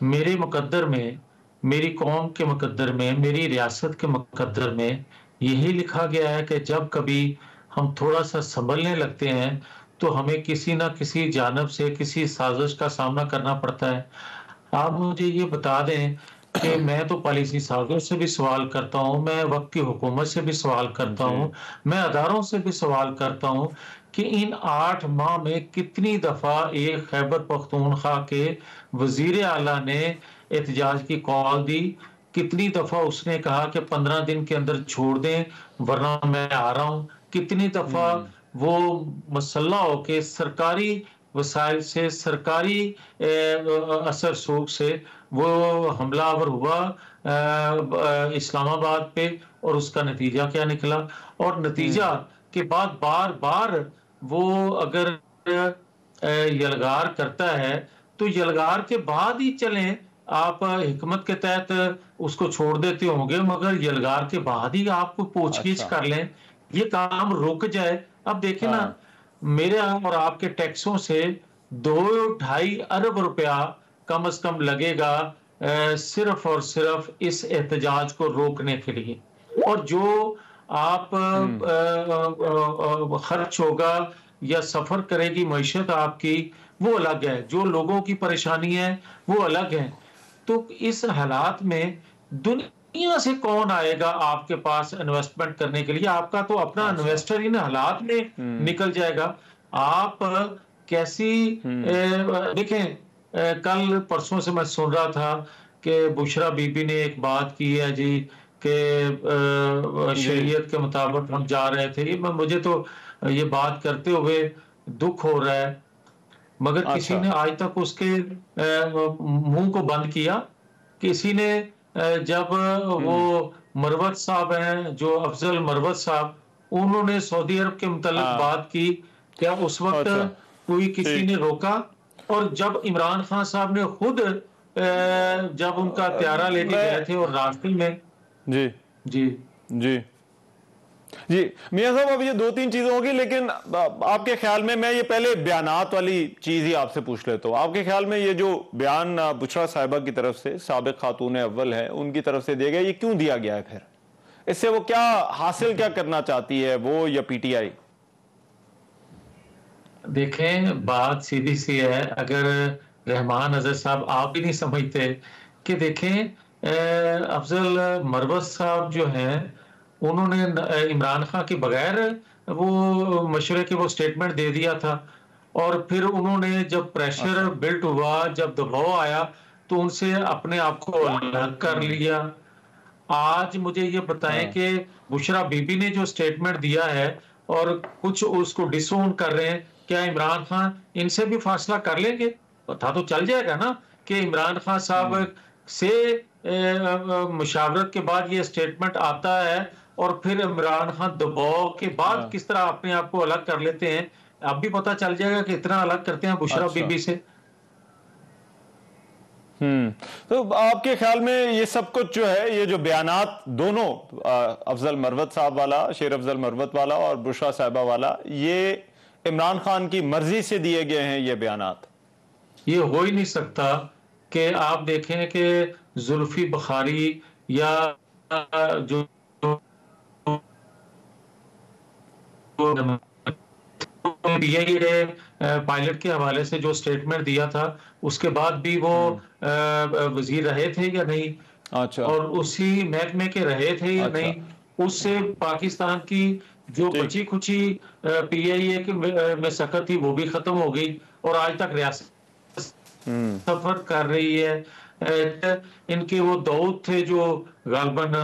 میرے مقدر میں، میری قوم کے مقدر میں، میری ریاست کے مقدر میں یہی لکھا گیا ہے کہ جب کبھی ہم تھوڑا سا سنبھلنے لگتے ہیں تو ہمیں کسی نہ کسی جانب سے کسی سازش کا سامنا کرنا پڑتا ہے۔ آپ مجھے یہ بتا دیں کہ میں تو پالیسی سازوں سے بھی سوال کرتا ہوں، میں وقت کی حکومت سے بھی سوال کرتا جی ہوں، میں اداروں سے بھی سوال کرتا ہوں کہ ان 8 ماہ میں کتنی دفعہ ایک خیبر پختونخوا کے وزیر اعلیٰ نے احتجاج کی کال دی، کتنی دفعہ اس نے کہا کہ 15 دن کے اندر چھوڑ دیں ورنہ میں آ رہا ہوں، کتنی دفعہ وہ مسلح ہو کے سرکاری وسائل سے، سرکاری اثر سوگ سے وہ حملہ آور ہوا اسلام آباد پہ، اور اس کا نتیجہ کیا نکلا؟ اور نتیجہ کے بعد بار بار وہ اگر یلغار کرتا ہے تو یلغار کے بعد ہی چلیں، آپ حکمت کے تحت اس کو چھوڑ دیتے ہوں گے، مگر یلغار کے بعد ہی آپ کو پوچھ گچھ کر لیں، یہ کام رک جائے۔ اب دیکھیں نا، میرے اور آپ کے ٹیکسوں سے 2-2.5 ارب روپیہ کم از کم لگے گا صرف اور صرف اس احتجاج کو روکنے کے لیے، اور جو آپ خرچ ہوگا یا سفر کرے گی معیشت آپ کی، وہ الگ ہے، جو لوگوں کی پریشانی ہے وہ الگ ہے۔ تو اس حالات میں دنیا سے کون آئے گا آپ کے پاس انویسٹمنٹ کرنے کے لیے؟ آپ کا تو اپنا انویسٹر ان حالات میں نکل جائے گا۔ آپ کیسی دیکھیں، کل پرسوں سے میں سن رہا تھا کہ بشرا بی بی نے ایک بات کی ہے جی کہ شریعت کے مطابق ہم جا رہے تھے، مجھے تو یہ بات کرتے ہوئے دکھ ہو رہا ہے، مگر کسی نے آج تک اس کے منہ کو بند کیا؟ کسی نے جب وہ مروت صاحب ہیں جو افضل مروت صاحب، انہوں نے سعودی عرب کے متعلق بات کی، کیا اس وقت کوئی کسی نے روکا؟ اور جب عمران خان صاحب نے خود جب ان کا طیارہ لے کے گئے تھے اور راستے میں جی جی جی جی میاں صاحب، اب یہ 2-3 چیزیں ہوگی، لیکن آپ کے خیال میں یہ پہلے بیانات والی چیز ہی آپ سے پوچھ لیتا ہوں۔ آپ کے خیال میں یہ جو بیان بشرا صاحبہ کی طرف سے، سابق خاتون اول ہے، ان کی طرف سے دیا گیا، یہ کیوں دیا گیا ہے؟ پھر اس سے وہ کیا حاصل کیا کرنا چاہتی ہے، وہ یا پی ٹی آئی؟ دیکھیں، بات سیدھی سی ہے، اگر رحمان اظہر صاحب آپ بھی نہیں سمجھتے کہ دیکھیں افضل مروت صاحب جو ہیں، انہوں نے عمران خان کے بغیر وہ مشورے کے وہ سٹیٹمنٹ دے دیا تھا، اور پھر انہوں نے جب پریشر بلٹ ہوا، جب دباؤ آیا تو ان سے اپنے آپ کو الگ کر لیا۔ آج مجھے یہ بتائیں کہ بشرا بی بی نے جو سٹیٹمنٹ دیا ہے اور کچھ اس کو ڈس اون کر رہے ہیں، کیا عمران خان ان سے بھی فاصلہ کر لیں گے؟ پتہ تو چل جائے گا نا کہ عمران خان صاحب سے مشاورت کے بعد یہ سٹیٹمنٹ آتا ہے، اور پھر عمران خان دباؤ کے بعد کس طرح اپنے آپ کو الگ کر لیتے ہیں۔ اب بھی پتہ چل جائے گا کہ اتنا الگ کرتے ہیں بشرا بی بی سے۔ تو آپ کے خیال میں یہ سب کچھ جو ہے، یہ جو بیانات دونوں افضل مروت صاحب والا، شیر افضل مروت والا اور بشرا صاحبہ والا، یہ عمران خان کی مرضی سے دیے گئے ہیں یہ بیانات؟ یہ ہو ہی نہیں سکتا کہ آپ دیکھیں کہ زلفی بخاری یا جو پائلٹ کے حوالے سے جو سٹیٹمنٹ دیا تھا، اس کے بعد بھی وہ وزیر رہے تھے یا نہیں؟ اچھا، اور اسی محکمے کے رہے تھے یا نہیں؟ اس سے پاکستان کی جو بچی کچی پی آئی اے میں سکت تھی وہ بھی ختم ہو گئی، اور آج تک ریاست سفر کر رہی ہے۔ ان کے وہ داؤد تھے جو غالباً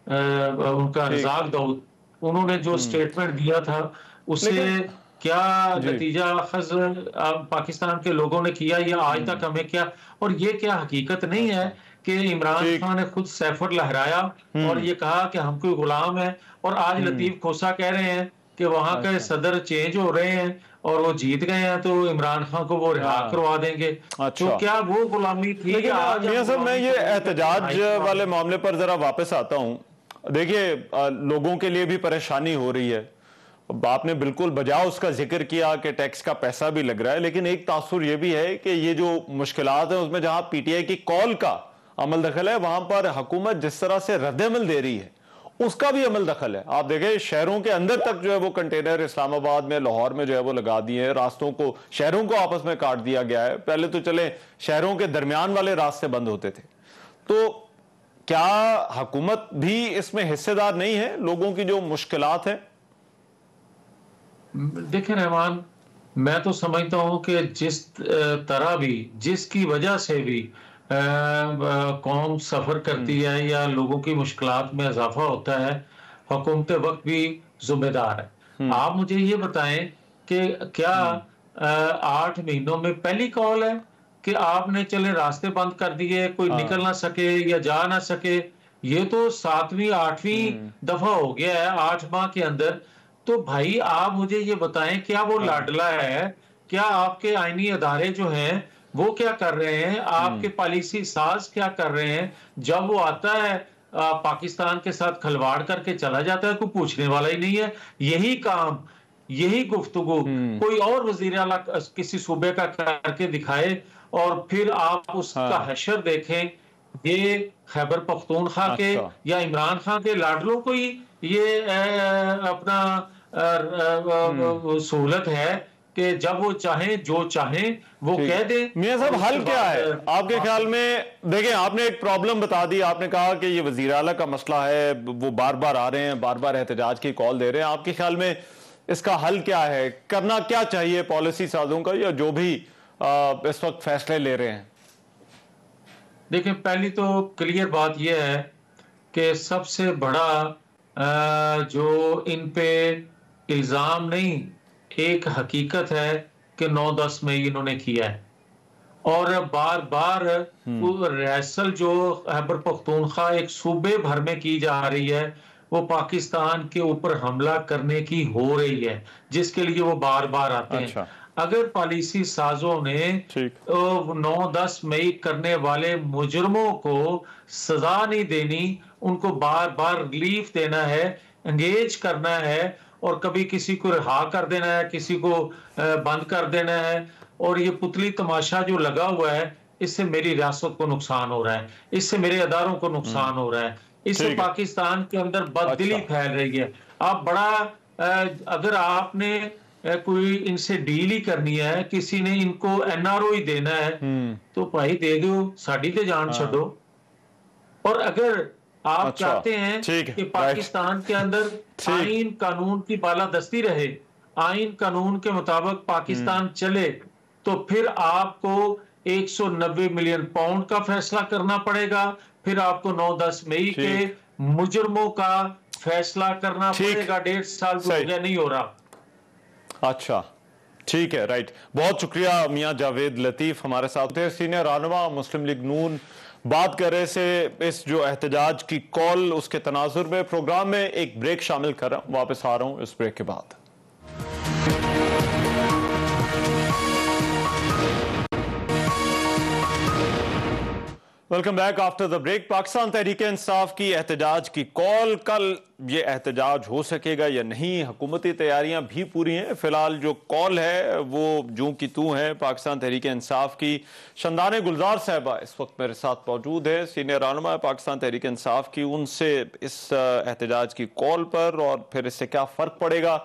ان کا رزاق داؤد، انہوں نے جو سٹیٹمنٹ دیا تھا اس سے کیا نتیجہ خز پاکستان کے لوگوں نے کیا، یا آج تک ہمیں کیا؟ اور یہ کیا حقیقت نہیں ہے کہ عمران خان نے خود سیفر لہرایا اور یہ کہا کہ ہم کوئی غلام ہیں، اور آج لطیف کھوسا کہہ رہے ہیں کہ وہاں کے صدر چینج ہو رہے ہیں اور وہ جیت گئے ہیں تو عمران خان کو وہ رہا کروا دیں گے؟ تو کیا وہ غلامی تھی؟ میاں صاحب، میں یہ احتجاج والے معاملے پر ذرا واپس آتا ہوں۔ دیکھیے، لوگوں کے لیے بھی پریشانی ہو رہی ہے، آپ نے بالکل بجا اس کا ذکر کیا کہ ٹیکس کا پیسہ بھی لگ رہا ہے، لیکن ایک تاثر یہ بھی ہے کہ یہ جو مشکلات ہیں اس میں جہاں پی ٹی آئی کی کال کا عمل دخل ہے، وہاں پر حکومت جس طرح سے رد عمل دے رہی ہے اس کا بھی عمل دخل ہے. آپ دیکھیں شہروں کے اندر تک جو ہے وہ کنٹینر اسلام آباد میں، لاہور میں جو ہے وہ لگا دیے ہیں، راستوں کو، شہروں کو آپس میں کاٹ دیا گیا ہے. پہلے تو چلے شہروں کے درمیان والے راستے بند ہوتے تھے. تو کیا حکومت بھی اس میں حصے دار نہیں ہے؟ لوگوں کی جو مشکلات ہیں. دیکھیں رحمان، میں تو سمجھتا ہوں کہ جس طرح بھی، جس کی وجہ سے بھی قوم سفر کرتی ہے یا لوگوں کی مشکلات میں اضافہ ہوتا ہے، حکومت وقت بھی ذمہ دار ہے. آپ مجھے یہ بتائیں کہ کیا 8 مہینوں میں پہلی کال ہے کہ آپ نے چلے راستے بند کر دیے، کوئی نکل نہ سکے یا جا نہ سکے؟ یہ تو 7ویں 8ویں دفعہ ہو گیا ہے 8 ماہ کے اندر. تو بھائی آپ مجھے یہ بتائیں، کیا وہ لاڈلا ہے؟ کیا آپ کے آئینی ادارے جو ہیں وہ کیا کر رہے ہیں؟ آپ کے پالیسی ساز کیا کر رہے ہیں؟ جب وہ آتا ہے پاکستان کے ساتھ کھلواڑ کر کے چلا جاتا ہے، کوئی پوچھنے والا ہی نہیں ہے. یہی کام، یہی گفتگو کوئی اور وزیر اعلیٰ کسی صوبے کا کر کے دکھائے اور پھر آپ اس کا حشر دیکھیں. یہ خیبر پختونخوا کے یا عمران خان کے لاڈلوں کو ہی یہ اپنا سہولت ہے کہ جب وہ چاہیں جو چاہیں وہ کہہ دیں. میاں صاحب حل کیا ہے آپ کے خیال میں؟ دیکھیں آپ نے ایک پرابلم بتا دی، آپ نے کہا کہ یہ وزیر اعلیٰ کا مسئلہ ہے، وہ بار بار آ رہے ہیں، بار بار احتجاج کی کال دے رہے ہیں. آپ کے خیال میں اس کا حل کیا ہے؟ کرنا کیا چاہیے پالیسی سازوں کا یا جو بھی اس وقت فیصلے لے رہے ہیں؟ دیکھیں پہلی تو کلیئر بات یہ ہے کہ سب سے بڑا جو ان پہ الزام نہیں، ایک حقیقت ہے کہ 9-10 مئی انہوں نے کیا ہے. اور بار بار ریسل جو خیبر پختونخوا ایک صوبے بھر میں کی جا رہی ہے، وہ پاکستان کے اوپر حملہ کرنے کی ہو رہی ہے، جس کے لیے وہ بار بار آتے ہیں. اگر پالیسی سازوں نے 9-10 مئی کرنے والے مجرموں کو سزا نہیں دینی، ان کو بار بار ریلیف دینا ہے، انگیج کرنا ہے، اور کبھی کسی کو رہا کر دینا ہے، کسی کو بند کر دینا ہے. اور یہ پتلی تماشا جو لگا ہوا ہے، اس سے میری ریاست کو نقصان ہو رہا ہے، اس سے میرے اداروں کو نقصان ہو رہا ہے، اس سے پاکستان کے اندر بددلی پھیل رہی ہے. آپ بڑا اگر آپ نے کوئی ان سے ڈیل ہی کرنی ہے، کسی نے ان کو این آر او ہی دینا ہے تو بھائی دے دو، ساڑی تے جان چھڑو. اور اگر آپ چاہتے ہیں کہ پاکستان کے اندر آئین قانون کی بالادستی رہے، آئین قانون کے مطابق پاکستان چلے، تو پھر آپ کو 190 ملین پاؤنڈ کا فیصلہ کرنا پڑے گا. پھر آپ کو 9-10 مئی کے مجرموں کا فیصلہ کرنا پڑے گا. 1.5 سال ہو گیا، نہیں ہو رہا. اچھا ٹھیک ہے، رائٹ. بہت شکریہ میاں جاوید لطیف ہمارے ساتھ تھے، سینئر رہنما مسلم لیگ نون. بات کر رہے سے اس جو احتجاج کی کال، اس کے تناظر میں. پروگرام میں ایک بریک شامل کر رہا ہوں، واپس آ رہا ہوں اس بریک کے بعد. Welcome back after the break. Pakistan Tehreek Insaf کی احتجاج کی کال. کل یہ احتجاج ہو سکے گا یا نہیں؟ حکومتی تیاریاں بھی پوری ہیں. فی الحال جو کال ہے وہ جوں کی توں ہے. پاکستان تحریک انصاف کی شندان گلزار صاحبہ اس وقت میرے ساتھ موجود ہے، سینئر رہنما پاکستان تحریک انصاف کی. ان سے اس احتجاج کی کال پر اور پھر اس سے کیا فرق پڑے گا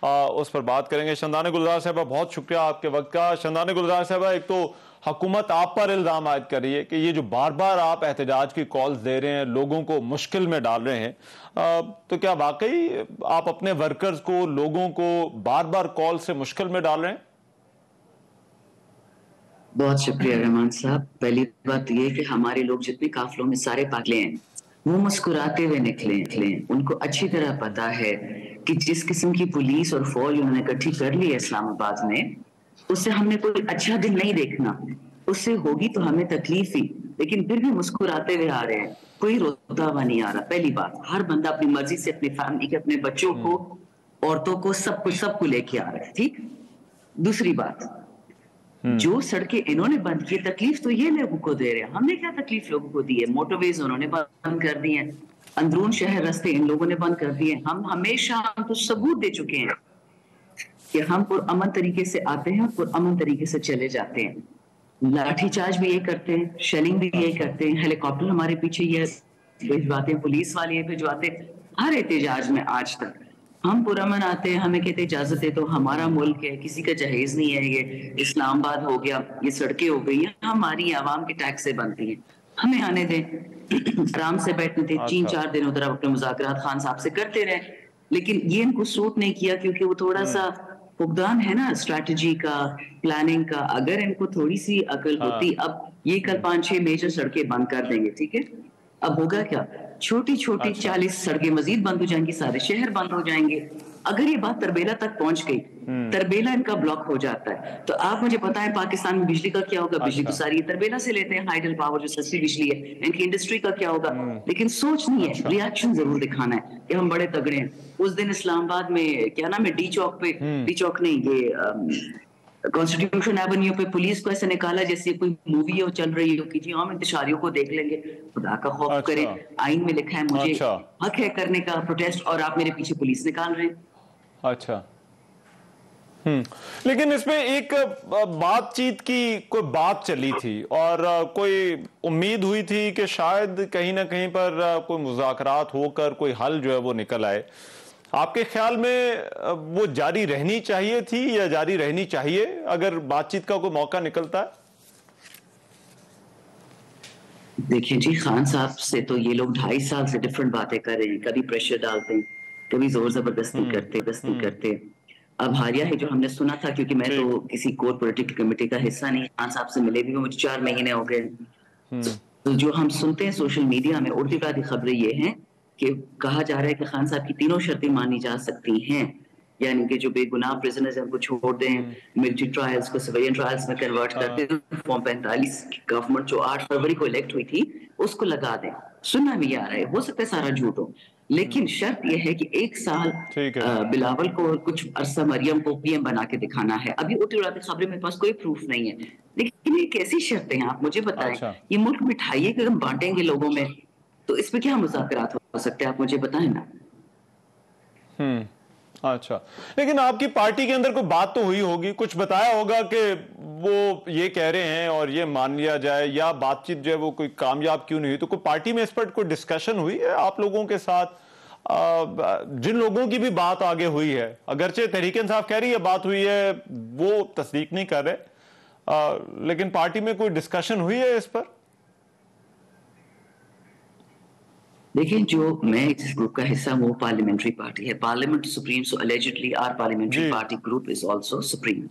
اس پر بات کریں گے. شندان گلزار صاحبہ بہت شکریہ آپ کے وقت کا. شندان گلزار صاحبہ، ایک تو حکومت آپ پر الزام عائد کر رہی ہے کہ یہ جو بار بار آپ احتجاج کی کالز دے رہے ہیں، لوگوں کو مشکل میں ڈال رہے ہیں، تو کیا واقعی آپ اپنے ورکرز کو، لوگوں کو بار بار کال سے مشکل میں ڈال رہے ہیں؟ بہت شکریہ رحمان صاحب. پہلی بات یہ کہ ہمارے لوگ جتنے قافلوں میں سارے پاگلے ہیں وہ مسکراتے ہوئے نکلیں. ان کو اچھی طرح پتا ہے کہ جس قسم کی پولیس اور فوج انہوں نے اکٹھی کر لی ہے اسلام آباد میں، اس سے ہم نے کوئی اچھا دن نہیں دیکھنا. اس سے ہوگی تو ہمیں تکلیف ہی، لیکن پھر بھی مسکراتے ہوئے آ رہے ہیں، کوئی روتا ہوا نہیں آ رہا. پہلی بات، ہر بندہ اپنی مرضی سے اپنی فیملی کے، اپنے بچوں کو، عورتوں کو، سب کو لے کے آ رہا ہے. ٹھیک. دوسری بات، جو سڑکیں انہوں نے بند کی، تکلیف تو یہ لوگوں کو دے رہے ہیں. ہم نے کیا تکلیف لوگوں کو دی ہے؟ موٹر ویز انہوں نے بند کر دی ہیں، اندرون شہر راستے ان لوگوں نے بند کر دیے. ہم ہمیشہ تو ثبوت دے چکے ہیں کہ ہم پرامن طریقے سے آتے ہیں اور پرامن طریقے سے چلے جاتے ہیں. لاٹھی چارج بھی یہ کرتے ہیں, شیلنگ بھی یہ کرتے ہیں, ہیلی کاپٹر ہمارے پیچھے یہ بھجواتے ہیں, پولیس والے یہ بھجواتے ہیں. ہر احتجاج میں آج تک ہم پرامن آتے ہیں, ہمیں کہتے اجازت ہے, تو ہمارا ملک ہے, کسی کا جہیز نہیں ہے, یہ اسلام آباد ہو گیا, یہ سڑکیں ہو گئی ہیں, ہماری عوام کے ٹیکس سے بنتی ہیں, ہمیں آنے دیں, آرام سے بیٹھنے دیں, 3-4 دن ادھر اپنے مذاکرات خان صاحب سے کرتے رہے. لیکن یہ ان کو سوٹ نہیں کیا, کیونکہ وہ تھوڑا سا فقدان ہے نا اسٹریٹجی کا, پلاننگ کا. اگر ان کو تھوڑی سی عقل ہوتی, اب یہ کل 5-6 میجر سڑکیں بند کر دیں گے, ٹھیک ہے, اب ہوگا کیا, چھوٹی چھوٹی 40 سڑکیں مزید بند ہو جائیں گی, سارے شہر بند ہو جائیں گے. اگر یہ بات تربیلا تک پہنچ گئی, تربیلا ان کا بلاک ہو جاتا ہے, تو آپ مجھے بتائیں پاکستان میں بجلی کا کیا ہوگا؟ بجلی تو ساری تربیلا سے لیتے ہیں, ہائیڈل پاور جو سستی بجلی ہے, ان کی انڈسٹری کا کیا ہوگا؟ لیکن سوچ نہیں ہے, ری ایکشن ضرور دکھانا ہے کہ ہم بڑے تگڑے ہیں. اس دن اسلام آباد میں کیا نام ہے, ڈی چوک پہ, ڈی چوک نہیں, یہ کانسٹیٹیوشن ایونیو پہ پولیس کو ایسے نکالا جیسے کوئی مووی ہو چل رہی ہو کہ جی ہم انتشاریوں کو دیکھ لیں گے. خدا کا خوف کرے, آئین میں لکھا ہے مجھے حق ہے کرنے کا پروٹیسٹ, اور آپ میرے پیچھے پولیس نکال رہے ہیں. اچھا, لیکن اس میں ایک بات چیت کی کوئی بات چلی تھی اور کوئی امید ہوئی تھی کہ شاید کہیں نہ کہیں پر کوئی مذاکرات ہو کر کوئی حل جو ہے وہ نکل آئے. آپ کے خیال میں وہ جاری رہنی چاہیے تھی یا جاری رہنی چاہیے اگر بات چیت کا کوئی موقع نکلتا ہے؟ دیکھیں جی, خان صاحب سے تو یہ لوگ 2.5 سال سے ڈیفرنٹ باتیں کر رہے ہیں, کبھی پریشر ڈالتے ہیں, کبھی زور زبردستی کرتے. اب حالیہ ہے جو ہم نے سنا تھا, کیونکہ میں تو کسی کور پولیٹیکل کمیٹی کا حصہ نہیں, خان صاحب سے ملے بھی مجھے 4 مہینے ہو گئے. تو جو ہم سنتے ہیں سوشل میڈیا میں اڑتی پڑتی خبریں یہ ہیں کہ کہا جا رہا ہے کہ خان صاحب کی 3 شرطیں مانی جا سکتی ہیں, یعنی کہ جو بے گناہ پرزنرز ہیں ان کو چھوڑ دیں, ملٹری ٹرائلز کو سویلین ٹرائلز میں کنورٹ کر دیں, فارم 45 کی گورنمنٹ جو 8 فروری کو الیکٹ ہوئی تھی اس کو لگا دیں. سننا بھی آ رہا ہے, ہو سکتا ہے سارا جھوٹ ہو, لیکن شرط یہ ہے کہ 1 سال بلاول کو اور کچھ عرصہ مریم کو پی ایم بنا کے دکھانا ہے. ابھی اڑتی اڑاتی خبریں میرے پاس کوئی پروف نہیں ہے, لیکن یہ کیسی شرطیں ہیں آپ مجھے بتائیں. یہ ملک مٹھائی ہے کہ ہم بانٹیں گے لوگوں میں, تو اس پہ کیا مذاکرات ہو سکتے ہیں آپ مجھے بتائیں نا. اچھا, لیکن آپ کی پارٹی کے اندر کوئی بات تو ہوئی ہوگی, کچھ بتایا ہوگا کہ وہ یہ کہہ رہے ہیں اور یہ مان لیا جائے, یا بات چیت جو ہے وہ کوئی کامیاب کیوں نہیں ہوئی؟ تو کوئی پارٹی میں اس پر کوئی ڈسکشن ہوئی ہے آپ لوگوں کے ساتھ, جن لوگوں کی بھی بات آگے ہوئی ہے؟ اگرچہ تحریک انصاف کہہ رہی ہے بات ہوئی ہے, وہ تصدیق نہیں کر رہے, لیکن پارٹی میں کوئی ڈسکشن ہوئی ہے اس پر؟ دیکھیں, جو میں اس گروپ کا حصہ ہوں وہ پارلیمنٹری پارٹی ہے, parliament supreme, so allegedly our parliamentary party group is also supreme.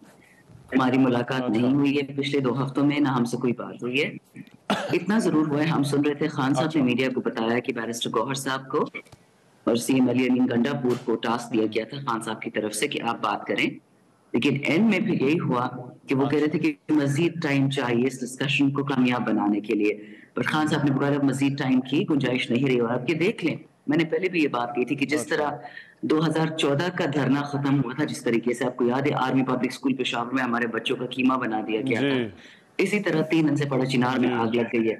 ہماری ملاقات نہیں ہوئی ہے پچھلے 2 ہفتوں میں, نہ ہم سے کوئی بات ہوئی ہے. اتنا ضرور ہوا ہے, ہم سن رہے تھے خان صاحب نے میڈیا کو بتایا کہ بیرسٹر گوہر صاحب کو اور سی ایم علی امین گنڈا پور کو ٹاسک دیا گیا تھا خان صاحب کی طرف سے کہ آپ بات کریں, لیکن اینڈ میں پھر یہی ہوا کہ وہ کہہ رہے تھے کہ مزید ٹائم چاہیے اس ڈسکشن کو کامیاب بنانے کے لیے, پر خان صاحب نے بکایا مزید ٹائم کی گنجائش نہیں رہی. اور آپ یہ دیکھ لیں, میں نے پہلے بھی یہ بات کی تھی کہ جس طرح 2014 کا دھرنا ختم ہوا تھا, جس طریقے سے آپ کو یاد ہے آرمی پبلک اسکول پشاور میں ہمارے بچوں کا کیما بنا دیا گیا تھا, اسی طرح 3 دن سے پڑا چنار میں آگ لگ گئی ہے.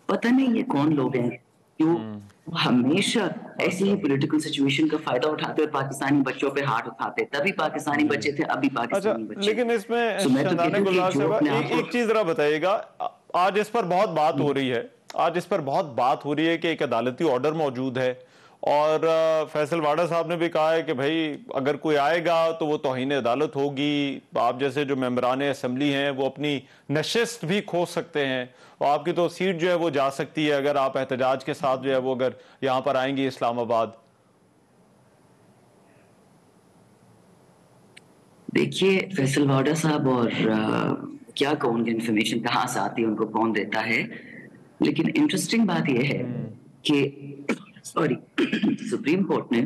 پتہ نہیں یہ کون لوگ ہیں جو ہمیشہ ایسی ہی پولیٹیکل سچویشن کا فائدہ اٹھاتے اور پاکستانی بچوں پہ ہاتھ اٹھاتے. تبھی پاکستانی بچے تھے, ابھی پاکستانی بچے. لیکن اس میں ایک چیز ذرا بتائیے گا, آج اس پر بہت بات ہو رہی ہے کہ ایک عدالتی آرڈر موجود ہے, اور فیصل واڈا صاحب نے بھی کہا ہے کہ بھائی اگر کوئی آئے گا تو وہ توہین عدالت ہوگی, آپ جیسے جو ممبران اسمبلی ہیں وہ اپنی نشست بھی کھو سکتے ہیں, اور آپ کی تو سیٹ جو ہے وہ جا سکتی ہے اگر آپ احتجاج کے ساتھ جو ہے وہ اگر یہاں پر آئیں گی اسلام آباد. دیکھیے فیصل واڈا صاحب, اور کیا کہوں گے, انفارمیشن کہاں سے آتی ہے ان کو کون دیتا ہے, لیکن انٹرسٹنگ بات یہ ہے کہ سپریم کورٹ نے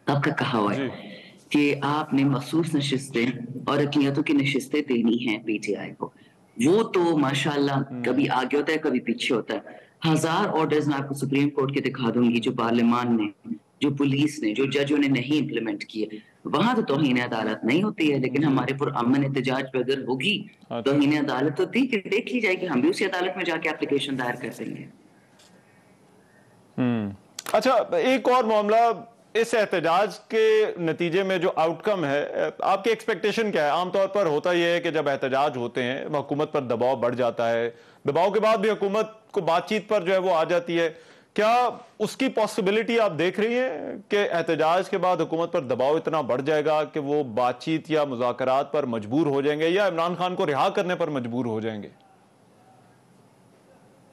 اب کا کہا ہوا ہے کہ آپ نے مخصوص نشستیں اور اقلیتوں کی نشستیں دینی ہیں پی ٹی آئی کو. وہ تو ماشاءاللہ کبھی آگے ہوتا ہے کبھی پیچھے ہوتا ہے. 1000 آرڈرز میں آپ کو سپریم کورٹ کے دکھا دوں گی جو پارلیمان نے, جو پولیس نے, جو ججوں نے نہیں امپلیمنٹ کیے. وہاں تو توہین عدالت نہیں ہوتی ہے, لیکن ہمارے پرامن احتجاج پہ اگر ہوگی توہین عدالت ہوتی کہ دیکھ لی جائے گی, ہم بھی اسی عدالت میں جا کے اپلیکیشن دائر کر دیں گے. اچھا, ایک اور معاملہ, اس احتجاج کے نتیجے میں جو آؤٹ کم ہے آپ کی ایکسپیکٹیشن کیا ہے؟ عام طور پر ہوتا یہ ہے کہ جب احتجاج ہوتے ہیں حکومت پر دباؤ بڑھ جاتا ہے، دباؤ کے بعد بھی حکومت کو بات چیت پر جو ہے وہ آ جاتی ہے، کیا اس کی پاسبلٹی آپ دیکھ رہی ہیں کہ احتجاج کے بعد حکومت پر دباؤ اتنا بڑھ جائے گا کہ وہ بات چیت یا مذاکرات پر مجبور ہو جائیں گے یا عمران خان کو رہا کرنے پر مجبور ہو جائیں گے؟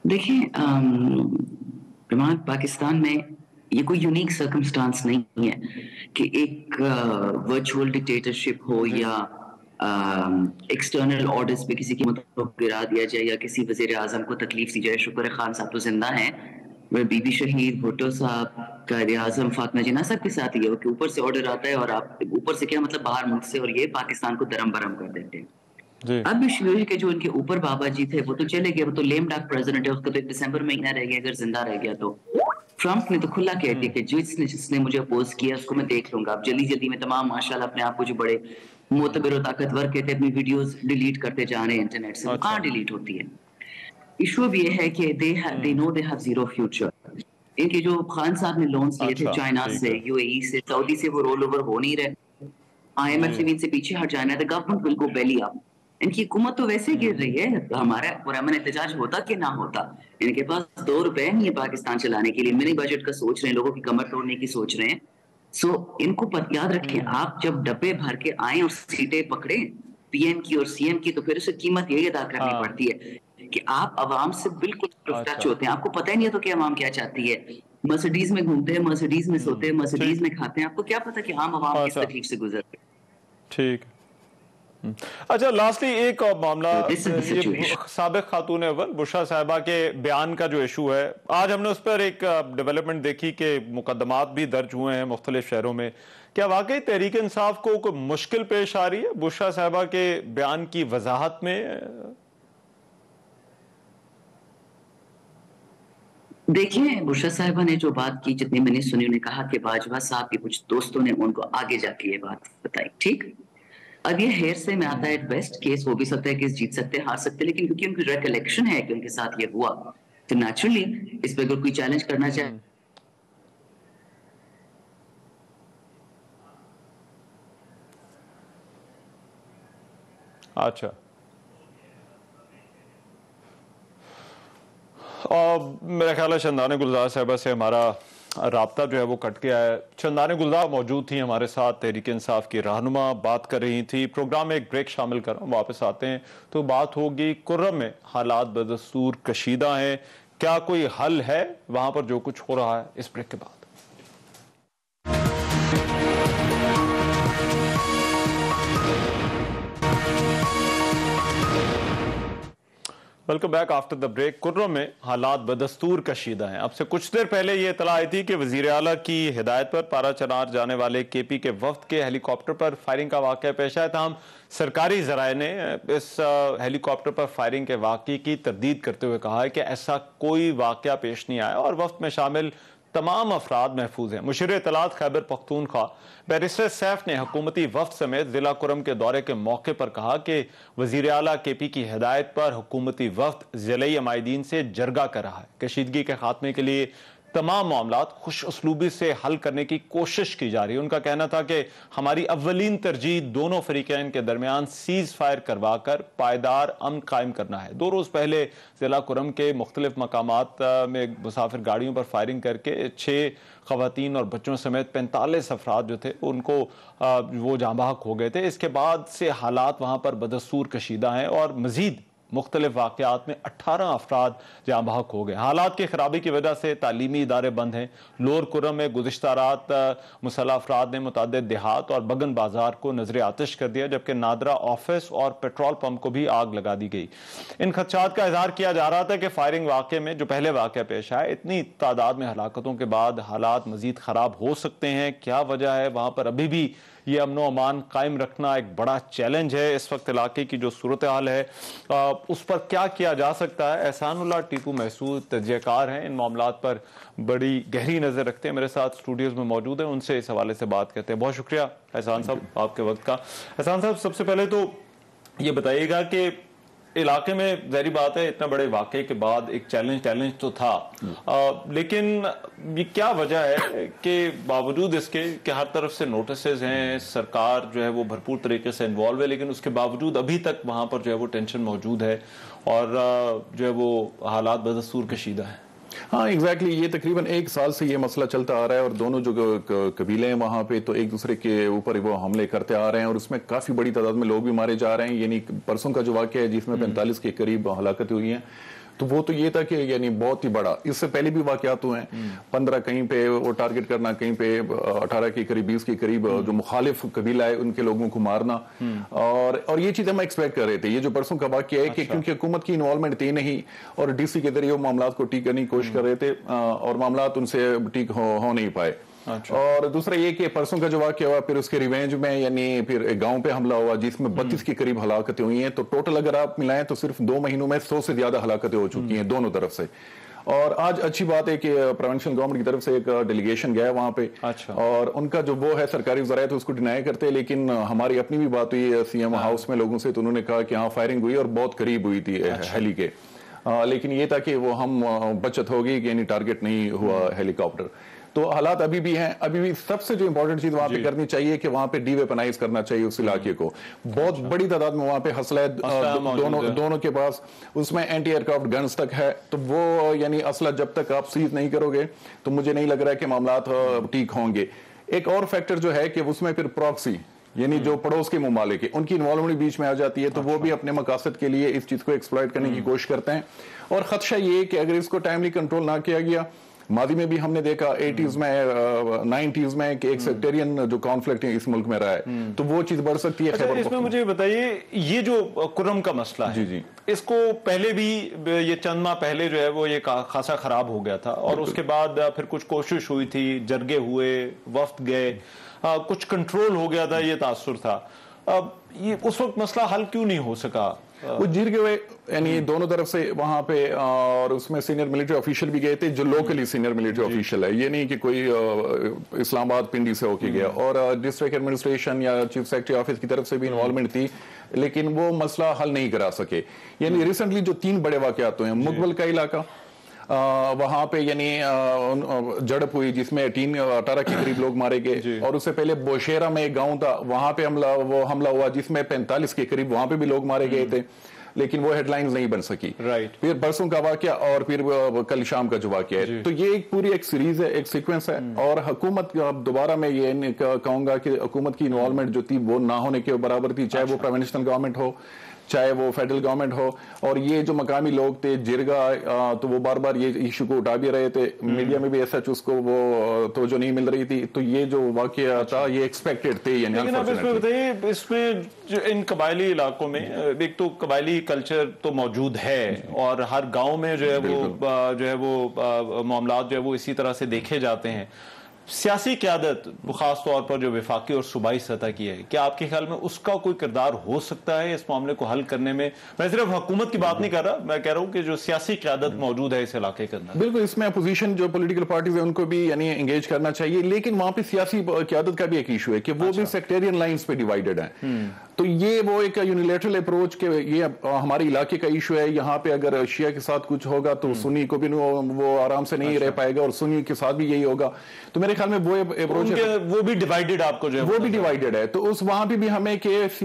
دیکھیں پاکستان میں یہ کوئی یونیک سرکمسٹانس نہیں ہے کہ ایک ورچوئل ڈکٹیٹرشپ ہو یا ایکسٹرنل آرڈرز پہ کسی کی مطلب گرا دیا جائے یا کسی وزیر اعظم کو تکلیف دی جائے. شکر خان صاحب تو زندہ ہیں، بی بی شہید بھٹو صاحب، قائد اعظم فاطمہ جناح صاحب کے ساتھ یہ ہو کہ اوپر سے آرڈر آتا ہے اور آپ اوپر سے کیا مطلب باہر ملک سے، اور یہ پاکستان کو درم برم کر دیتے ہیں. اب ایشو ہے کہ جو ان کے اوپر بابا جی تھے وہ تو چلے گئے، وہ تو لیم ڈاک پریزیڈنٹ ہے، اس کا تو 1 دسمبر مہینہ رہ گیا، اگر زندہ رہ گیا تو. ٹرمپ نے تو کھلا کہہ دیا کہ جس نے مجھے اپوز کیا اس کو میں دیکھ لوں گا. اب جلدی میں تمام ماشاءاللہ اپنے آپ کو جو بڑے معتبر و طاقتور کہتے ہیں اپنی ویڈیوز ڈیلیٹ کرتے جا رہے ہیں انٹرنیٹ سے. وہ کہاں ڈیلیٹ ہوتی ہے؟ ایشو اب یہ ہے کہ they know they have zero future. ان کے جو خان صاحب نے لونز لیے تھے چائنا سے، یو اے ای سے، سعودی سے، وہ رول اوور ہو نہیں رہے. آئی ایم ایف سے بھی ان سے پیچھے ہٹ جانا ہے. The government will go belly up. ان کی حکومت تو ویسے گر رہی ہے. ہمارا پرامن احتجاج ہوتا کہ نہ ہوتا، ان کے پاس 2 روپے نہیں ہے پاکستان چلانے کے لیے. منی بجٹ کا سوچ رہے ہیں، لوگوں کی کمر توڑنے کی سوچ رہے ہیں. سو ان کو یاد رکھیں، آپ جب ڈبے بھر کے آئیں اور سیٹیں پکڑیں پی ایم کی اور سی ایم کی، تو پھر اسے قیمت یہی ادا کرنی پڑتی ہے کہ آپ عوام سے بالکل ٹچ ہوتے ہیں. آپ کو پتہ ہی نہیں ہوتا کہ عوام کیا چاہتی ہے. مرسڈیز میں گھومتے ہیں، مرسڈیز میں سوتے ہیں، مرسڈیز میں کھاتے ہیں. آپ کو کیا پتا کہ عام عوام کس تکلیف سے گزر رہے ہیں. ٹھیک. اچھا، لاسٹلی ایک اور معاملہ، سابق خاتون اول بشرا صاحبہ کے بیان کا جو ایشو ہے، آج ہم نے اس پر ایک ڈیولپمنٹ دیکھی کہ مقدمات بھی درج ہوئے ہیں مختلف شہروں میں. کیا واقعی تحریک انصاف کو کوئی مشکل پیش آ رہی ہے بشرا صاحبہ کے بیان کی وضاحت میں؟ دیکھیں، بشرا صاحبہ نے جو بات کی، جتنی میں نے سنی، انہوں نے کہا کہ باجوہ صاحب کے کچھ دوستوں نے ان کو آگے جا کے یہ بات بتائی. ٹھیک، اب یہ ہیئر سے میں آتا ہے ایٹ بیسٹ. کیس ہو بھی سکتا ہے، کیس جیت سکتے، ہار سکتے، لیکن کیونکہ ان کی ریکلیکشن ہے کہ ان کے ساتھ یہ ہوا، تو نیچرلی اس پہ اگر کوئی چیلنج کرنا چاہے. اچھا، اور میرا خیال ہے شندان گلزار صاحبہ سے ہمارا رابطہ جو ہے وہ کٹ گیا ہے. شندان گلزار موجود تھیں ہمارے ساتھ، تحریک انصاف کی رہنما، بات کر رہی تھی. پروگرام میں ایک بریک شامل کر رہا ہوں، واپس آتے ہیں تو بات ہوگی کرم میں حالات بدستور کشیدہ ہیں، کیا کوئی حل ہے وہاں پر جو کچھ ہو رہا ہے؟ اس بریک کے بعد welcome back after the break. کرم میں حالات بدستور کشیدہ ہیں. اب سے کچھ دیر پہلے یہ اطلاع آئی تھی کہ وزیر اعلیٰ کی ہدایت پر پارا چنار جانے والے کے پی کے وفد کے ہیلی کاپٹر پر فائرنگ کا واقعہ پیش آیا. تاہم سرکاری ذرائع نے اس ہیلی کاپٹر پر فائرنگ کے واقعے کی تردید کرتے ہوئے کہا ہے کہ ایسا کوئی واقعہ پیش نہیں آیا اور وفد میں شامل تمام افراد محفوظ ہیں. مشیر اطلاعات خیبر پختونخوا بیرسٹر سیف نے حکومتی وفد سمیت ضلع کرم کے دورے کے موقع پر کہا کہ وزیر اعلیٰ کے پی کی ہدایت پر حکومتی وفد ضلعی عمائدین سے جرگہ کر رہا ہے. کشیدگی کے خاتمے کے لیے تمام معاملات خوش اسلوبی سے حل کرنے کی کوشش کی جا رہی ہے. ان کا کہنا تھا کہ ہماری اولین ترجیح دونوں فریقین کے درمیان سیز فائر کروا کر پائیدار امن قائم کرنا ہے. 2 روز پہلے ضلع کرم کے مختلف مقامات میں مسافر گاڑیوں پر فائرنگ کر کے 6 خواتین اور بچوں سمیت 45 افراد جو تھے ان کو وہ جاں بحق ہو گئے تھے. اس کے بعد سے حالات وہاں پر بدستور کشیدہ ہیں اور مزید مختلف واقعات میں 18 افراد جاں بحق ہو گئے. حالات کی خرابی کی وجہ سے تعلیمی ادارے بند ہیں. لور کرم میں گزشتہ رات مسلح افراد نے متعدد دیہات اور بگن بازار کو نظر آتش کر دیا، جبکہ نادرہ آفس اور پیٹرول پمپ کو بھی آگ لگا دی گئی. ان خدشات کا اظہار کیا جا رہا تھا کہ فائرنگ واقعے میں جو پہلے واقعہ پیش آئے، اتنی تعداد میں ہلاکتوں کے بعد حالات مزید خراب ہو سکتے ہیں. کیا وجہ ہے؟ وہاں پر ابھی بھی یہ امن و امان قائم رکھنا ایک بڑا چیلنج ہے. اس وقت علاقے کی جو صورتحال ہے اس پر کیا جا سکتا ہے؟ احسان اللہ ٹیپو محسود تجزیہ کار ہیں، ان معاملات پر بڑی گہری نظر رکھتے ہیں، میرے ساتھ اسٹوڈیوز میں موجود ہیں، ان سے اس حوالے سے بات کرتے ہیں. بہت شکریہ احسان صاحب آپ کے وقت کا. احسان صاحب، سب سے پہلے تو یہ بتائیے گا کہ علاقے میں ظاہری بات ہے اتنا بڑے واقعے کے بعد ایک چیلنج تو تھا، لیکن یہ کیا وجہ ہے کہ باوجود اس کے کہ ہر طرف سے نوٹسز ہیں، سرکار جو ہے وہ بھرپور طریقے سے انوالو ہے، لیکن اس کے باوجود ابھی تک وہاں پر جو ہے وہ ٹینشن موجود ہے اور جو ہے وہ حالات بدستور کشیدہ ہیں؟ ہاں ایگزیکٹلی، یہ تقریباً 1 سال سے یہ مسئلہ چلتا آ رہا ہے اور دونوں جو قبیلے ہیں وہاں پہ تو ایک دوسرے کے اوپر وہ حملے کرتے آ رہے ہیں اور اس میں کافی بڑی تعداد میں لوگ بھی مارے جا رہے ہیں. یعنی پرسوں کا جو واقعہ ہے جس میں 45 کے قریب ہلاکتیں ہوئی ہیں تو وہ تو یہ تھا کہ یعنی بہت ہی بڑا، اس سے پہلے بھی واقعات ہوئے ہیں، 15 کہیں پہ وہ ٹارگٹ کرنا، کہیں پہ 18 کے قریب 20 کے قریب جو مخالف قبیلہ ہے ان کے لوگوں کو مارنا، اور یہ چیز ہم ایکسپیکٹ کر رہے تھے. یہ جو پرسوں کا واقعہ ہے کہ کیونکہ حکومت کی انوالومنٹ تھی نہیں اور ڈی سی کے ذریعے وہ معاملات کو ٹھیک کرنے کی کوشش کر رہے تھے اور معاملات ان سے ٹھیک ہو نہیں پائے. اور دوسرا یہ کہ پرسوں کا جو واقعہ ہوا پھر اس کے ریونج میں یعنی پھر ایک گاؤں پہ حملہ ہوا جس میں 32 کے قریب ہلاکتیں ہوئی ہیں. تو ٹوٹل اگر آپ ملائیں تو صرف 2 مہینوں میں 100 سے زیادہ ہلاکتیں ہو چکی ہیں دونوں طرف سے. اور آج اچھی بات ہے کہ پروونشل گورنمنٹ کی طرف سے ایک ڈیلیگیشن گیا ہے وہاں پہ اور ان کا جو وہ ہے سرکاری ذرائع تو اس کو ڈینائی کرتے ہیں، لیکن ہماری اپنی بھی بات ہوئی سی ایم ہاؤس میں لوگوں سے تو انہوں نے کہا کہ ہاں فائرنگ ہوئی اور بہت قریب ہوئی تھی ہیلی کے، لیکن یہ تھا کہ وہ ہم بچت ہوگی کہ یعنی ٹارگٹ نہیں ہوا ہیلی کاپٹر. تو حالات ابھی بھی ہیں. ابھی بھی سب سے جو امپورٹنٹ چیز وہاں پہ کرنی چاہیے کہ وہاں پہ ڈی ویپنائز کرنا چاہیے اس علاقے کو. بہت بڑی تعداد میں وہاں پہ اسلحہ دونوں کے پاس، اس میں اینٹی ایئر کرافٹ گنز تک ہے. تو وہ یعنی اسلحہ جب تک آپ سیز نہیں کرو گے تو مجھے نہیں لگ رہا ہے کہ معاملات ٹھیک ہوں گے. ایک اور فیکٹر جو ہے کہ اس میں پھر پراکسی یعنی جو پڑوس کے ممالک ہیں ان کی انوالومنٹ بیچ میں آ جاتی ہے تو وہ بھی اپنے مقاصد کے لیے اس چیز کو ایکسپلائٹ کرنے کی کوشش کرتے ہیں. اور خدشہ یہ کہ اگر اس کو ٹائملی کنٹرول نہ کیا گیا، ماضی میں بھی ہم نے دیکھا 80s میں 90s میں کہ ایک سیکٹرین جو کانفلکٹ اس ملک میں رہا ہے تو وہ چیز بڑھ سکتی ہے. اس میں مجھے بتائیے یہ جو کرم کا مسئلہ ہے اس کو پہلے بھی یہ چند ماہ پہلے جو ہے وہ یہ خاصا خراب ہو گیا تھا اور اس کے بعد پھر کچھ کوشش ہوئی تھی، جرگے ہوئے، وفد گئے، کچھ کنٹرول ہو گیا تھا، یہ تاثر تھا. اس وقت مسئلہ حل کیوں نہیں ہو سکا؟ وہ جرگے ہوئے یعنی دونوں طرف سے وہاں پہ اور اس میں سینئر ملٹری آفیشل بھی گئے تھے جو لوکلی سینئر ملٹری آفیشل ہے، یہ نہیں کہ کوئی اسلام آباد پنڈی سے ہو کے گیا. اور ڈسٹرکٹ ایڈمنسٹریشن یا چیف سیکرٹری آفس کی طرف سے بھی انوالومنٹ تھی لیکن وہ مسئلہ حل نہیں کرا سکے. یعنی ریسنٹلی جو 3 بڑے واقعات ہوئے ہیں، مقبل کا علاقہ وہاں پہ یعنی جھڑپ ہوئی جس میں 18 کے قریب لوگ مارے گئے، اور اس سے پہلے بوشیرہ میں ایک گاؤں تھا وہاں پہ حملہ ہوا جس میں 45 کے قریب وہاں پہ بھی لوگ مارے گئے تھے لیکن وہ ہیڈ لائنز نہیں بن سکی. پھر برسوں کا واقعہ اور پھر کل شام کا جو واقعہ ہے تو یہ ایک پوری ایک سیریز ہے، ایک سیکوینس ہے. اور حکومت دوبارہ میں یہ کہوں گا کہ حکومت کی انوالومنٹ جو تھی وہ نہ ہونے کے برابر تھی، چاہے وہ پروونشنل گورنمنٹ ہو چاہے وہ فیڈرل گورنمنٹ ہو. اور یہ جو مقامی لوگ تھے جرگا تو وہ بار بار یہ ایشو کو اٹھا بھی رہے تھے، میڈیا میں بھی ایسا اس کو وہ توجہ نہیں مل رہی تھی. تو یہ جو واقعہ تھا یہ ایکسپیکٹڈ تھے. لیکن اب اس میں بتائیے اس میں جو ان قبائلی علاقوں میں ایک تو قبائلی کلچر تو موجود ہے اور ہر گاؤں میں جو ہے وہ معاملات جو ہے وہ اسی طرح سے دیکھے جاتے ہیں. سیاسی قیادت خاص طور پر جو وفاقی اور صوبائی سطح کی ہے، کیا آپ کے خیال میں اس کا کوئی کردار ہو سکتا ہے اس معاملے کو حل کرنے میں؟ میں صرف حکومت کی بات نہیں کر رہا، میں کہہ رہا ہوں کہ جو سیاسی قیادت موجود ہے اس علاقے کے اندر. بالکل، اس میں اپوزیشن جو پولیٹیکل پارٹیز ہیں ان کو بھی یعنی انگیج کرنا چاہیے، لیکن وہاں پہ سیاسی قیادت کا بھی ایک ایشو ہے کہ وہ بھی سیکٹرین لائنز پہ ڈیوائیڈڈ ہیں. تو یہ وہ ایک یونیلیٹرل اپروچ کہ یہ ہمارے علاقے کا ایشو ہے، یہاں پہ اگر شیعہ کے ساتھ کچھ ہوگا تو سنی کو بھی وہ آرام سے نہیں رہ پائے گا اور سنی کے ساتھ بھی یہی ہوگا. تو میرے خیال میں وہ اپروچ وہ بھی ڈیوائیڈڈ آپ کو جو ہے وہ بھی ڈیوائیڈڈ ہے. تو اس وہاں پہ بھی ہمیں کہ اس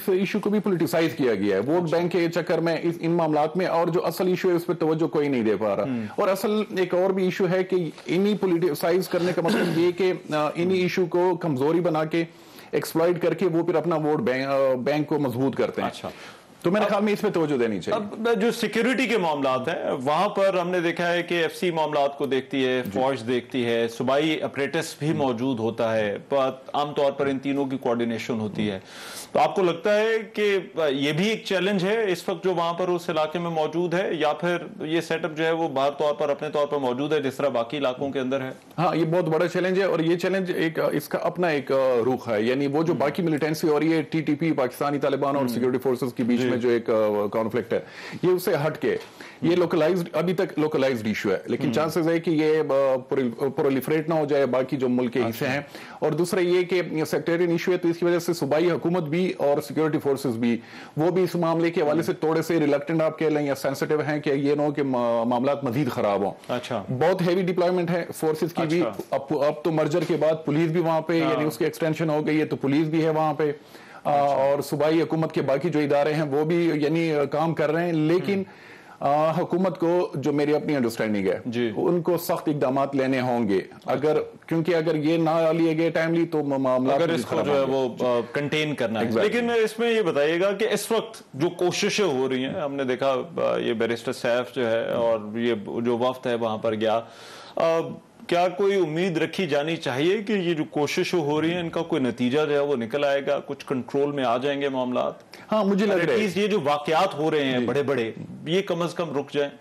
ایشو کو بھی پولیٹیسائز کیا گیا ہے ووٹ بینک کے چکر میں ان معاملات میں، اور جو اصل ایشو ہے اس پہ توجہ کوئی نہیں دے پا رہا. اور اصل ایک اور بھی ایشو ہے کہ انہی پولیٹیسائز کرنے کا مطلب یہ کہ انہی ایشو کو کمزوری بنا کے ایکسپلائٹ کر کے وہ پھر اپنا ووٹ بینک کو مضبوط کرتے ہیں. تو میرے خیال میں اس پہ توجہ دینی چاہیے. اب جو سیکیورٹی کے معاملات ہیں وہاں پر ہم نے دیکھا ہے کہ ایف سی معاملات کو دیکھتی ہے، فوج دیکھتی ہے، صوبائی اپریٹس بھی موجود ہوتا ہے، عام طور پر ان تینوں کی کوارڈینیشن ہوتی ہے. تو آپ کو لگتا ہے کہ یہ بھی ایک چیلنج ہے اس وقت جو وہاں پر اس علاقے میں موجود ہے، یا پھر یہ سیٹ اپ جو ہے وہ باہر طور پر اپنے طور پر موجود ہے جس طرح باقی علاقوں کے اندر ہے؟ ہاں، یہ بہت بڑا چیلنج ہے اور یہ چیلنج ایک اس کا اپنا ایک رخ ہے. یعنی وہ جو باقی ملیٹنسی اور یہ T T P Pakistani Taliban اور سیکورٹی فورسز کے بیچ میں جو ایک کانفلکٹ ہے یہ اسے ہٹ کے یہ لوکلائزڈ ابھی تک لوکلائزڈ ایشو ہے لیکن چانسز ہے کہ یہ پرولیفریٹ نہ ہو جائے باقی جو ملک کے حصے ہیں. اور دوسرا یہ کہ سیکٹرین ایشو ہے تو اس کی وجہ سے صوبائی حکومت بھی اور سیکورٹی فورسز بھی وہ بھی اس معاملے کے حوالے سے تھوڑے سے ریلکٹنٹ آپ کہہ لیں یا سینسٹیو ہیں کہ یہ نہ ہو کہ معاملات مزید خراب ہوں. اچھا بہت ہیوی ڈپلائمنٹ ہے فورسز کی بھی. اب تو مرجر کے بعد پولیس بھی وہاں پہ یعنی اس کی ایکسٹینشن ہو گئی ہے تو پولیس بھی ہے وہاں پہ اور صوبائی حکومت کے باقی جو ادارے ہیں وہ بھی یعنی کام کر رہے ہیں لیکن حکومت کو جو میری اپنی انڈرسٹینڈنگ ہے ان کو سخت اقدامات لینے ہوں گے کیونکہ اگر یہ نہ لیے گئے ٹائملی تو معاملات اگر اس کو جو ہے وہ کنٹین کرنا ہے. لیکن اس میں یہ بتائیے گا کہ اس وقت جو کوششیں ہو رہی ہیں ہم نے دیکھا یہ بیرسٹر سیف جو ہے اور یہ جو وفد ہے وہاں پر گیا کیا کوئی امید رکھی جانی چاہیے کہ یہ جو کوششیں ہو رہی ہیں ان کا کوئی نتیجہ جو ہے وہ نکل آئے گا کچھ کنٹرول میں آ جائیں گے معاملات؟ ہاں مجھے لگ رہا ہے یہ جو واقعات ہو رہے ہیں بڑے بڑے یہ کم از کم رک جائیں.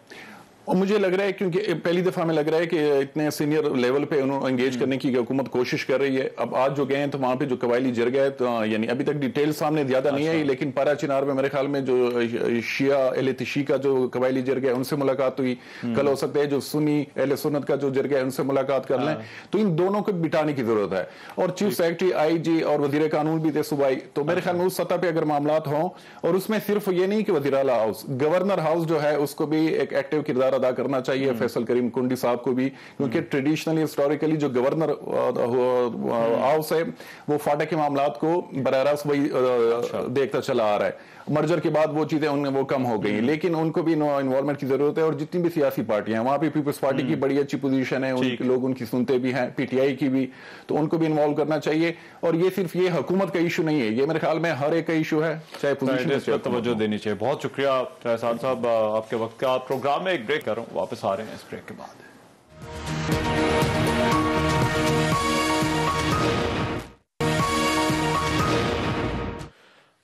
اور مجھے لگ رہا ہے کیونکہ پہلی دفعہ میں لگ رہا ہے کہ اتنے سینئر لیول پہ انہوں انگیج کرنے کی حکومت کوشش کر رہی ہے. اب آج جو گئے ہیں تو وہاں پہ جو قبائلی جرگہ ہے تو یعنی ابھی تک ڈیٹیل سامنے زیادہ نہیں آئی لیکن پارا چنار میں میرے خیال میں جو شیعہ اہل تشیع کا جو قبائلی جرگہ ہے ان سے ملاقات ہوئی. کل ہو سکتا ہے جو سنی اہل سنت کا جو جرگہ ہے ان سے ملاقات کر لیں. تو ان دونوں کو بٹھانے کی ضرورت ہے اور چیف سیکرٹری آئی جی اور وزیر قانون بھی تھے صوبائی تو میرے خیال میں اس سطح پہ اگر معاملات ہوں اور اس میں صرف یہ نہیں کہ وزیر اعلیٰ ہاؤس گورنر ہاؤس جو ہے اس کو بھی ایک ایکٹیو کردار ادا کرنا چاہیے فیصل کریم کنڈی صاحب کو بھی کیونکہ ٹریڈیشنلی ہسٹوریکلی جو گورنر ہاؤس ہے وہ فاٹا کے معاملات کو براہ راست وہی دیکھتا چلا آ رہا ہے. مرجر کے بعد وہ چیزیں وہ کم ہو گئی لیکن ان کو بھی انوالومنٹ کی ضرورت ہے اور جتنی بھی سیاسی پارٹیاں ہیں وہاں پہ پیپلز پارٹی کی بڑی اچھی پوزیشن ہے لوگ ان کی سنتے بھی ہیں پی ٹی آئی کی بھی تو ان کو بھی انوالو کرنا چاہیے. اور یہ صرف یہ حکومت کا ایشو نہیں ہے یہ میرے خیال میں ہر ایک کا ایشو ہے چاہے پوزیشن توجہ دینی چاہیے. بہت شکریہ سعد صاحب آپ کے وقت کا. پروگرام میں ایک بریک کر رہا ہوں واپس آ رہے ہیں اس بریک کے بعد.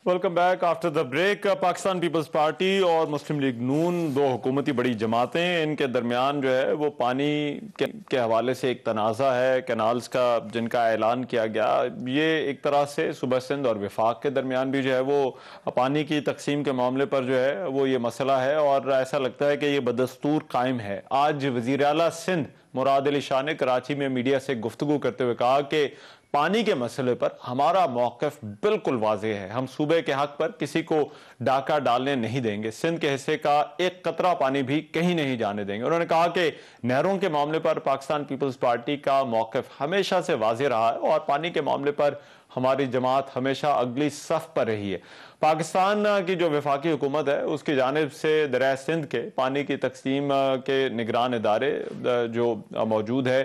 Welcome back after the break. Pakistan Peoples Party اور مسلم لیگ نون دو حکومتی بڑی جماعتیں ان کے درمیان جو ہے وہ پانی کے حوالے سے ایک تنازع ہے کینالز کا جن کا اعلان کیا گیا. یہ ایک طرح سے صوبہ سندھ اور وفاق کے درمیان بھی جو ہے وہ پانی کی تقسیم کے معاملے پر جو ہے وہ یہ مسئلہ ہے اور ایسا لگتا ہے کہ یہ بدستور قائم ہے. آج وزیر اعلیٰ سندھ مراد علی شاہ نے کراچی میں میڈیا سے گفتگو کرتے ہوئے کہا کہ پانی کے مسئلے پر ہمارا موقف بالکل واضح ہے. ہم صوبے کے حق پر کسی کو ڈاکہ ڈالنے نہیں دیں گے. سندھ کے حصے کا ایک قطرہ پانی بھی کہیں نہیں جانے دیں گے. انہوں نے کہا کہ نہروں کے معاملے پر پاکستان پیپلز پارٹی کا موقف ہمیشہ سے واضح رہا ہے اور پانی کے معاملے پر ہماری جماعت ہمیشہ اگلی صف پر رہی ہے. پاکستان کی جو وفاقی حکومت ہے اس کی جانب سے دریائے سندھ کے پانی کی تقسیم کے نگران ادارے جو موجود ہے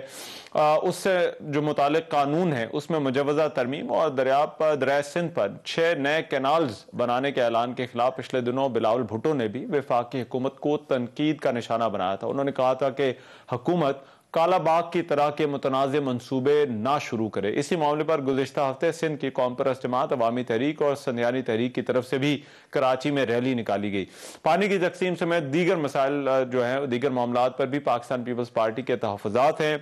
اس سے جو متعلق قانون ہے اس میں مجوزہ ترمیم اور دریائے سندھ پر 6 نئے کینالز بنانے کے اعلان کے خلاف پچھلے دنوں بلاول بھٹو نے بھی وفاقی حکومت کو تنقید کا نشانہ بنایا تھا. انہوں نے کہا تھا کہ حکومت کالا باغ کی طرح کے متنازع منصوبے نہ شروع کرے. اسی معاملے پر گزشتہ ہفتے سندھ کی قوم پرست جماعت عوامی تحریک اور سندھیانی تحریک کی طرف سے بھی کراچی میں ریلی نکالی گئی. پانی کی تقسیم سمیت دیگر مسائل جو ہیں دیگر معاملات پر بھی پاکستان پیپلز پارٹی کے تحفظات ہیں.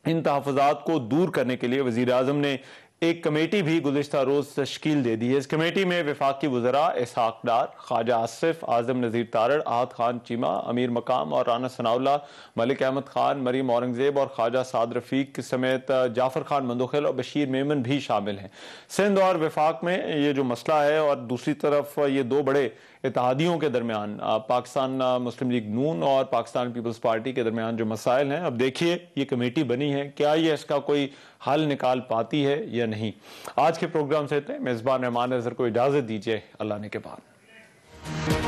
ان تحفظات کو دور کرنے کے لیے وزیر اعظم نے ایک کمیٹی بھی گزشتہ روز تشکیل دے دی ہے. اس کمیٹی میں وفاقی وزراء اسحاق ڈار، خواجہ آصف، اعظم نذیر تارڑ، احد خان چیمہ، امیر مقام اور رانا ثناء اللہ، ملک احمد خان، مریم اورنگزیب اور خواجہ سعد رفیق سمیت جعفر خان مندوخیل اور بشیر میمن بھی شامل ہیں. سندھ اور وفاق میں یہ جو مسئلہ ہے اور دوسری طرف یہ دو بڑے اتحادیوں کے درمیان پاکستان مسلم لیگ نون اور پاکستان پیپلز پارٹی کے درمیان جو مسائل ہیں اب دیکھیے یہ کمیٹی بنی ہے کیا یہ اس کا کوئی حل نکال پاتی ہے یا نہیں. آج کے پروگرام سے اتنے. میزبان رحمان نظر کو اجازت دیجیے. اللہ نے کے بعد.